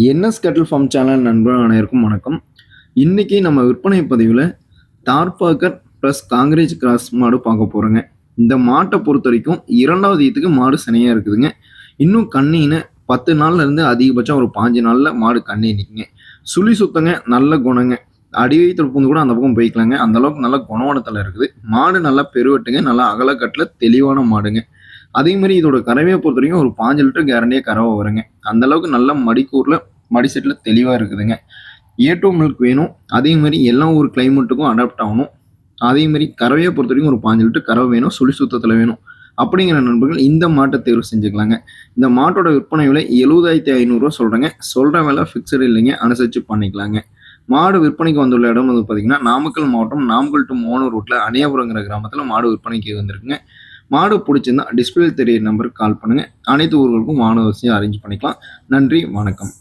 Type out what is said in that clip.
NS கேட்டில் form channel நண்பர்கள் அனைவருக்கும் வணக்கம். இன்னைக்கு நம்ம விற்பனை பதிவில் தார்பாக்கர் ப்ளஸ் காங்கிரேஜ் கிராஸ் மாடு பார்க்க போகிறோங்க. இந்த மாட்டை பொறுத்த வரைக்கும் 2வது ஈத்துக்கு மாடு சினையாக இருக்குதுங்க. இன்னும் கண்ணின்னு 10 நாள்லேருந்து அதிகபட்சம் ஒரு 5 நாளில் மாடு கண்ணி நிற்குங்க. சுழி சுத்தங்க, நல்ல குணங்க. அடி வயிற்றுல பூந்து கூட அந்த பக்கம் போய்க்கலாங்க. அந்தளவுக்கு நல்ல குணவனத்தில் இருக்குது. மாடு நல்லா பெருவெட்டுங்க, நல்லா அகலக்கட்டில் தெளிவான மாடுங்க. அதே மாதிரி இதோட கறவையை பொறுத்த வரைக்கும் ஒரு 5 லிட்டர் கேரண்டியாக கறவை வருங்க. அந்த அளவுக்கு நல்ல மடிக்கூரில் மடி செட்டில் தெளிவாக இருக்குதுங்க. A2 மில்க் வேணும். அதே மாதிரி எல்லா ஊர் கிளைமேட்டுக்கும் அடாப்ட் ஆகணும். அதே மாதிரி கறவையை பொறுத்த வரைக்கும் ஒரு 5 லிட்டர் கறவை வேணும், சுழி சுத்தத்தில் வேணும். அப்படிங்கிற நண்பர்கள் இந்த மாட்டை தேர்வு செஞ்சுக்கலாங்க. இந்த மாட்டோட விற்பனை விலை 70,500 சொல்கிறேங்க. சொல்கிற விலை ஃபிக்ஸடு இல்லைங்க, அனுசரித்து பண்ணிக்கலாங்க. மாடு விற்பனைக்கு வந்துள்ள இடம் வந்து பார்த்தீங்கன்னா நாமக்கல் மாவட்டம் நாமக்கல் டு மோனூர் ரூட்டில் அணியாபுரங்கிற கிராமத்தில் மாடு விற்பனைக்கு வந்திருக்குங்க. மாடு பிடிச்சிருந்தா டிஸ்பிளே தெரிய நம்பருக்கு கால் பண்ணுங்கள். அனைத்து ஊர்களுக்கும் வாகன வசதியை அரேஞ்ச் பண்ணிக்கலாம். நன்றி, வணக்கம்.